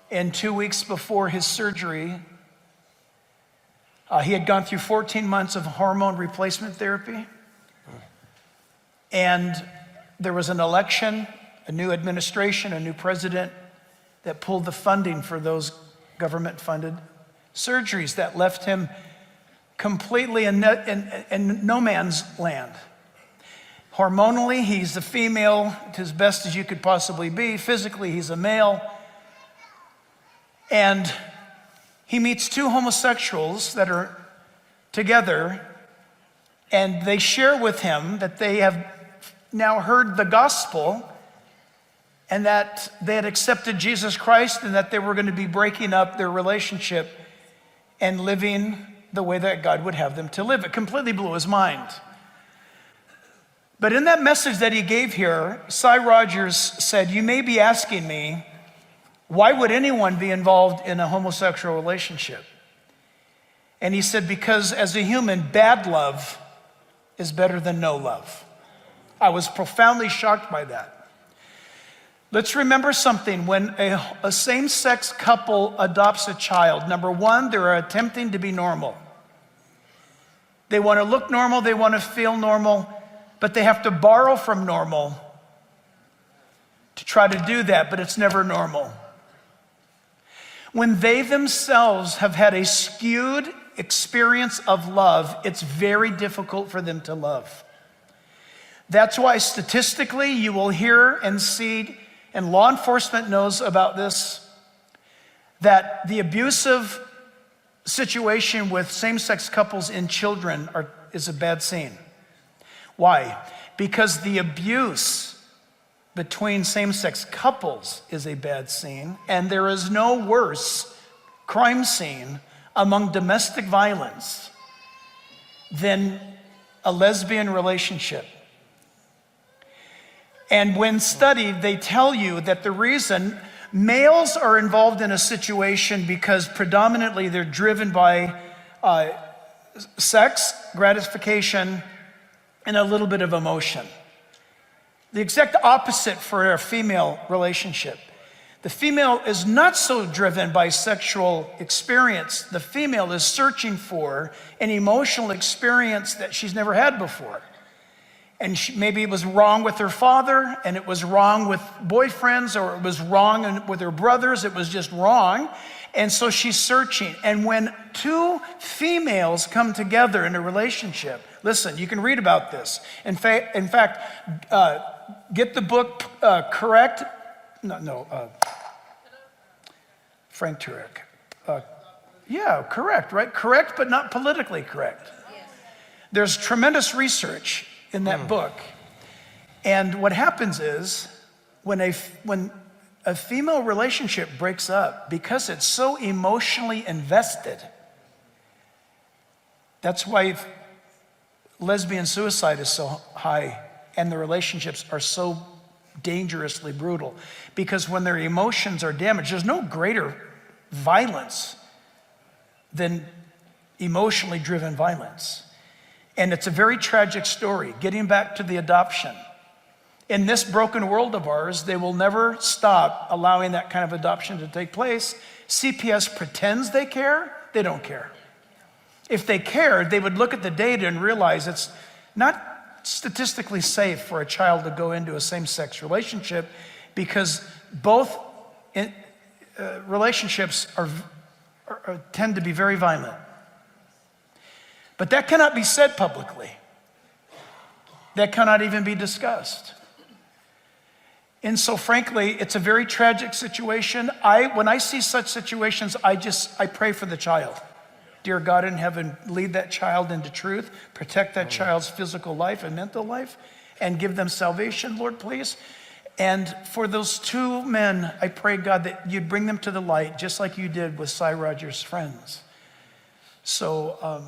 And 2 weeks before his surgery, he had gone through 14 months of hormone replacement therapy. And there was an election, a new administration, a new president that pulled the funding for those government-funded surgeries that left him completely in no man's land. Hormonally, he's a female to as best as you could possibly be. Physically, he's a male. And he meets two homosexuals that are together, and they share with him that they have now heard the gospel and that they had accepted Jesus Christ and that they were going to be breaking up their relationship and living the way that God would have them to live. It completely blew his mind. But in that message that he gave here, Cy Rogers said, "You may be asking me, why would anyone be involved in a homosexual relationship?" And he said, because as a human, bad love is better than no love. I was profoundly shocked by that. Let's remember something. When a same-sex couple adopts a child, number one, they're attempting to be normal. They want to look normal, they want to feel normal, but they have to borrow from normal to try to do that, but it's never normal. When they themselves have had a skewed experience of love, it's very difficult for them to love. That's why statistically you will hear and see, and law enforcement knows about this, that the abusive situation with same-sex couples and children is a bad scene. Why? Because the abuse between same-sex couples is a bad scene, and there is no worse crime scene among domestic violence than a lesbian relationship. And when studied, they tell you that the reason males are involved in a situation because predominantly they're driven by sex, gratification, and a little bit of emotion. The exact opposite for a female relationship. The female is not so driven by sexual experience. The female is searching for an emotional experience that she's never had before. And maybe it was wrong with her father, and it was wrong with boyfriends, or it was wrong with her brothers. It was just wrong. And so she's searching. And when two females come together in a relationship, listen, you can read about this. In fact, get the book Correct. Frank Turek. Yeah, correct, right? Correct, but not politically correct. Yes. There's tremendous research in that book. And what happens is when a female relationship breaks up because it's so emotionally invested. That's why lesbian suicide is so high and the relationships are so dangerously brutal. Because when their emotions are damaged, there's no greater violence than emotionally driven violence. And it's a very tragic story. Getting back to the adoption. In this broken world of ours, they will never stop allowing that kind of adoption to take place. CPS pretends they care. They don't care. If they cared, they would look at the data and realize it's not statistically safe for a child to go into a same-sex relationship because both relationships tend to be very violent. But that cannot be said publicly. That cannot even be discussed. And so frankly, it's a very tragic situation. When I see such situations, I pray for the child. Dear God in heaven, lead that child into truth, protect that child's physical life and mental life, and give them salvation, Lord, please. And for those two men, I pray, God, that you'd bring them to the light, just like you did with Cy Rogers' friends. So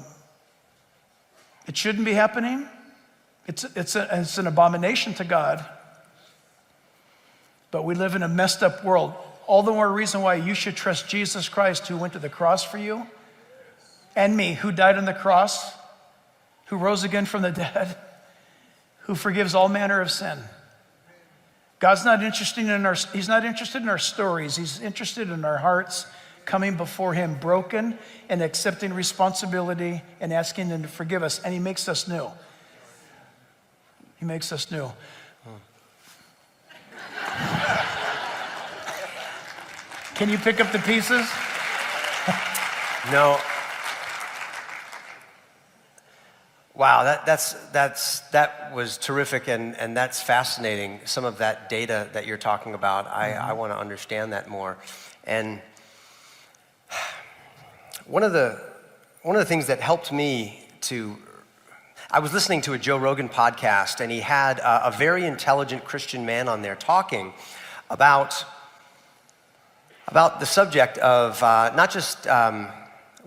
it shouldn't be happening. It's an abomination to God. But we live in a messed up world. All the more reason why you should trust Jesus Christ, who went to the cross for you, and me, who died on the cross, who rose again from the dead, who forgives all manner of sin. God's not interested he's not interested in our stories. He's interested in our hearts coming before him broken and accepting responsibility and asking him to forgive us. And he makes us new. He makes us new. Can you pick up the pieces? No. Wow, that was terrific, and that's fascinating. Some of that data that you're talking about, I want to understand that more. And one of the things that helped me I was listening to a Joe Rogan podcast, and he had a very intelligent Christian man on there talking about the subject of not just.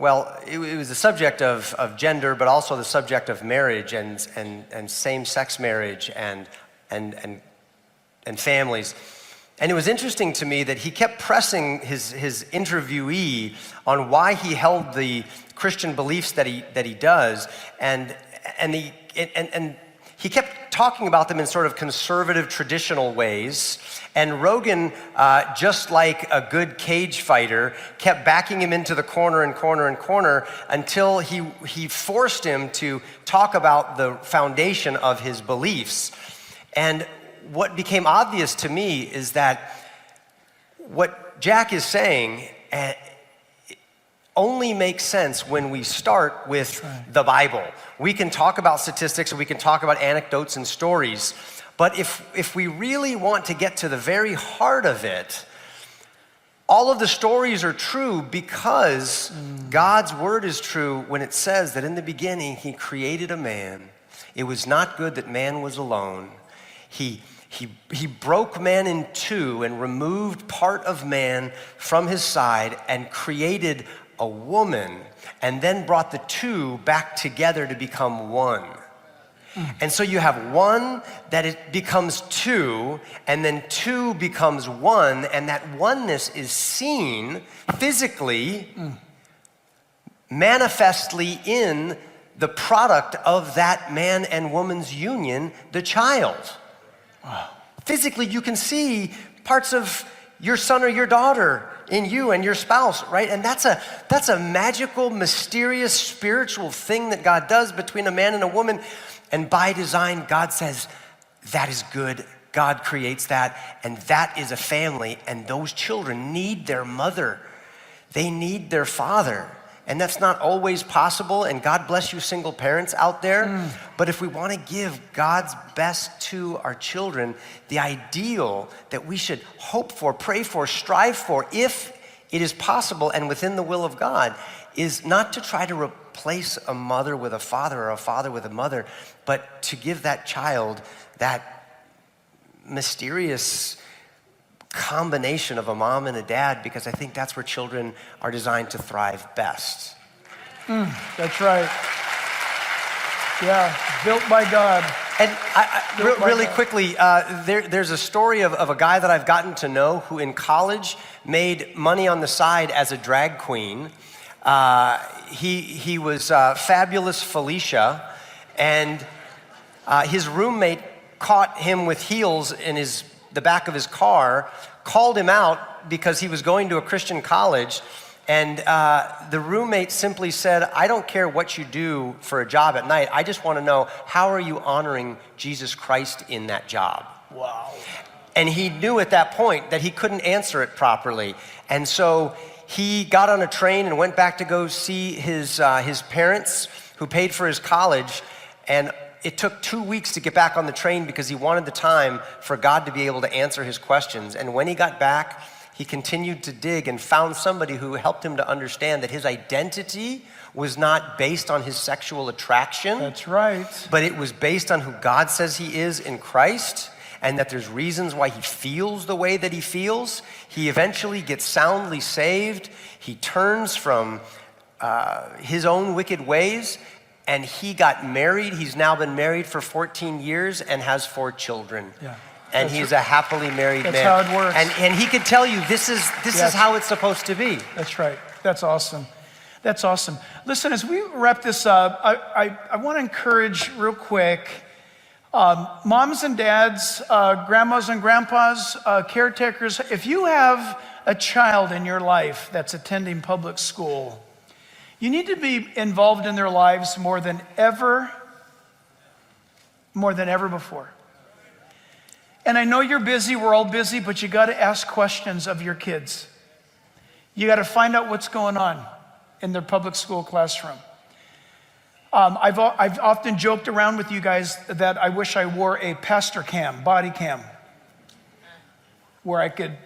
It was the subject of gender, but also the subject of marriage and same-sex marriage and families. And it was interesting to me that he kept pressing his interviewee on why he held the Christian beliefs that he does, and he kept talking about them in sort of conservative, traditional ways. And Rogan, just like a good cage fighter, kept backing him into the corner until he forced him to talk about the foundation of his beliefs. And what became obvious to me is that what Jack is saying only makes sense when we start with the Bible. We can talk about statistics, we can talk about anecdotes and stories, but if we really want to get to the very heart of it, all of the stories are true because God's word is true when it says that in the beginning he created a man. It was not good that man was alone. He broke man in two and removed part of man from his side and created a woman, and then brought the two back together to become one. And so you have one that it becomes two, and then two becomes one, and that oneness is seen physically, manifestly in the product of that man and woman's union, the child. Wow. Physically, you can see parts of your son or your daughter in you and your spouse, right? And that's a magical, mysterious, spiritual thing that God does between a man and a woman. And by design, God says, that is good. God creates that, and that is a family, and those children need their mother. They need their father. And that's not always possible, and God bless you single parents out there. But if we want to give God's best to our children, the ideal that we should hope for, pray for, strive for, if it is possible and within the will of God, is not to try to replace a mother with a father or a father with a mother, but to give that child that mysterious combination of a mom and a dad, because I think that's where children are designed to thrive best. That's right. Yeah, built by God. And really quickly, there's a story of a guy that I've gotten to know who in college made money on the side as a drag queen. He was Fabulous Felicia, and his roommate caught him with heels in the back of his car, called him out because he was going to a Christian college, and the roommate simply said, I don't care what you do for a job at night, I just want to know, how are you honoring Jesus Christ in that job? Wow. And he knew at that point that he couldn't answer it properly. And so he got on a train and went back to go see his parents who paid for his college. And it took 2 weeks to get back on the train because he wanted the time for God to be able to answer his questions. And when he got back, he continued to dig and found somebody who helped him to understand that his identity was not based on his sexual attraction. That's right. But it was based on who God says he is in Christ, and that there's reasons why he feels the way that he feels. He eventually gets soundly saved. He turns from his own wicked ways, and he got married. He's now been married for 14 years and has 4 children. Yeah. And he's a happily married man. That's how it works. And he could tell you this is how it's supposed to be. That's right. That's awesome. That's awesome. Listen, as we wrap this up, I want to encourage real quick, moms and dads, grandmas and grandpas, caretakers, if you have a child in your life that's attending public school, you need to be involved in their lives more than ever before. And I know you're busy, we're all busy, but you got to ask questions of your kids. You got to find out what's going on in their public school classroom. I've often joked around with you guys that I wish I wore a pastor cam, body cam, where I could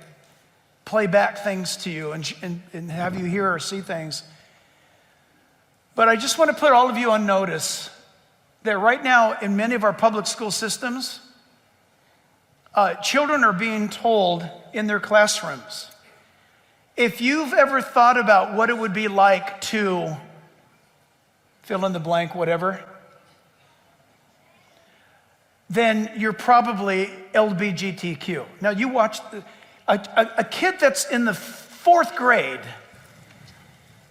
play back things to you and have you hear or see things. But I just want to put all of you on notice that right now in many of our public school systems, children are being told in their classrooms, if you've ever thought about what it would be like to fill in the blank, whatever, then you're probably LGBTQ. Now you watch a kid that's in the 4th grade,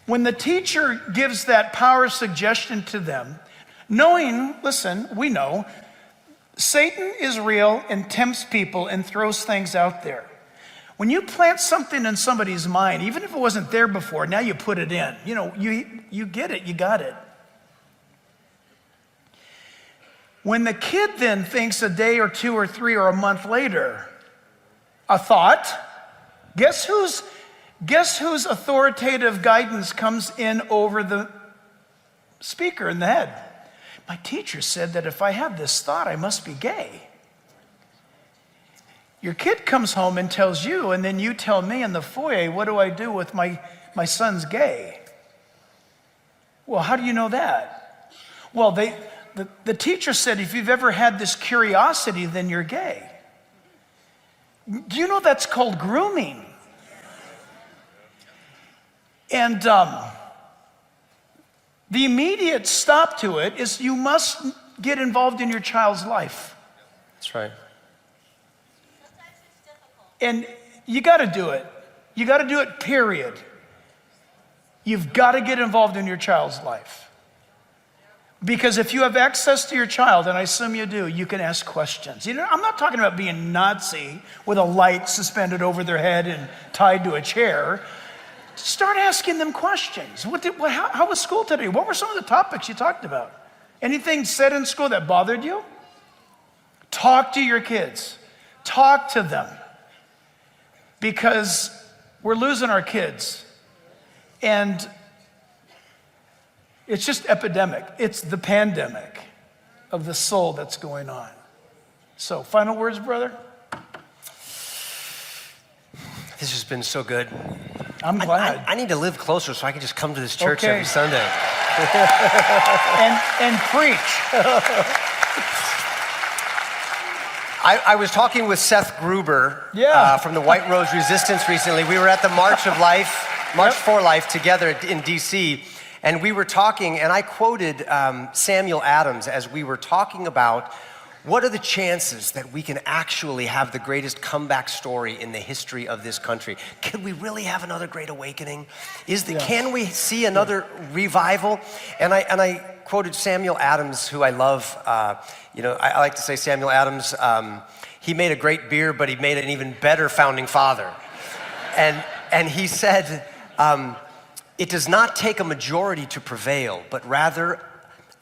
when the teacher gives that power suggestion to them, knowing, listen, we know, Satan is real and tempts people and throws things out there. When you plant something in somebody's mind, even if it wasn't there before, now you put it in. You know, you get it, you got it. When the kid then thinks a day or 2 or 3 or a month later, a thought, guess whose authoritative guidance comes in over the speaker in the head? My teacher said that if I have this thought, I must be gay. Your kid comes home and tells you, and then you tell me in the foyer, what do I do with my son's gay? Well, how do you know that? Well, the teacher said if you've ever had this curiosity, then you're gay. Do you know that's called grooming? And the immediate stop to it is you must get involved in your child's life. That's right. And you got to do it. You got to do it, period. You've got to get involved in your child's life. Because if you have access to your child, and I assume you do, you can ask questions. You know, I'm not talking about being Nazi with a light suspended over their head and tied to a chair. Start asking them questions. How was school today? What were some of the topics you talked about? Anything said in school that bothered you? Talk to your kids. Talk to them. Because we're losing our kids. And it's just epidemic. It's the pandemic of the soul that's going on. So, final words, brother? This has been so good. I'm glad. I need to live closer so I can just come to this church every Sunday. and preach. I was talking with Seth Gruber Yeah. from the White Rose Resistance recently. We were at the March of Life, March for Life together in DC, and we were talking, and I quoted Samuel Adams as we were talking about what are the chances that we can actually have the greatest comeback story in the history of this country? Could we really have another great awakening? Can we see another revival? And I quoted Samuel Adams, who I love. I like to say Samuel Adams, he made a great beer, but he made an even better founding father. And he said, it does not take a majority to prevail, but rather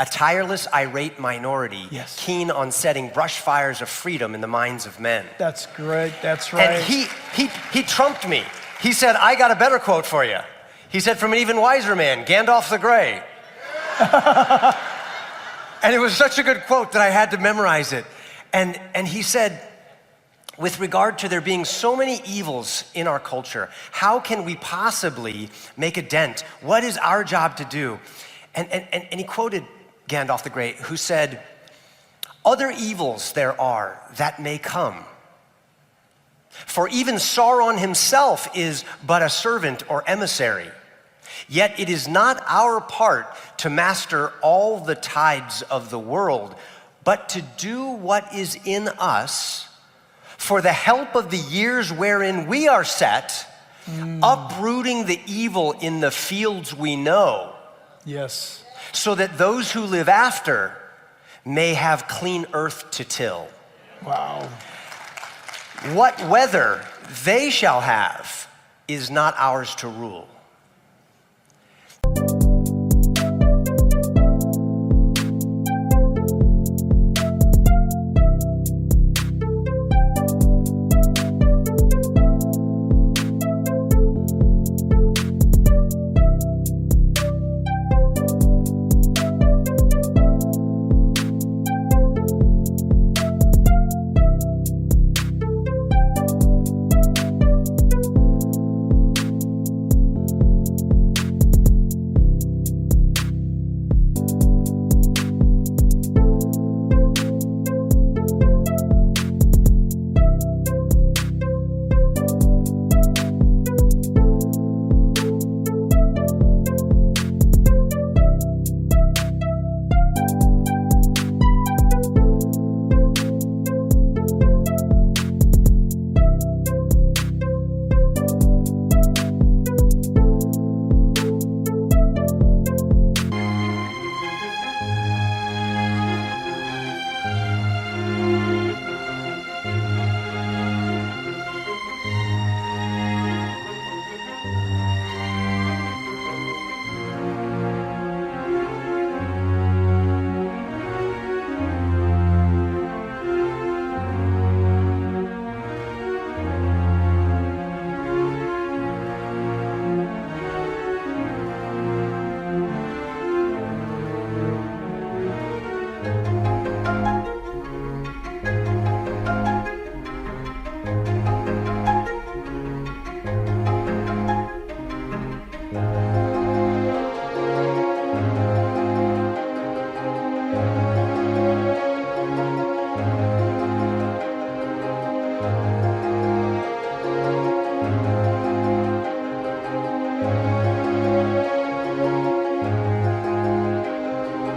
a tireless, irate minority, yes, keen on setting brush fires of freedom in the minds of men. That's great, that's right. And he trumped me. He said, I got a better quote for you. He said, from an even wiser man, Gandalf the Grey. And it was such a good quote that I had to memorize it. And he said, with regard to there being so many evils in our culture, how can we possibly make a dent? What is our job to do? And he quoted Gandalf the Grey, who said, other evils there are that may come. For even Sauron himself is but a servant or emissary. Yet it is not our part to master all the tides of the world, but to do what is in us for the help of the years wherein we are set, uprooting the evil in the fields we know. Yes. So that those who live after may have clean earth to till. Wow. What weather they shall have is not ours to rule.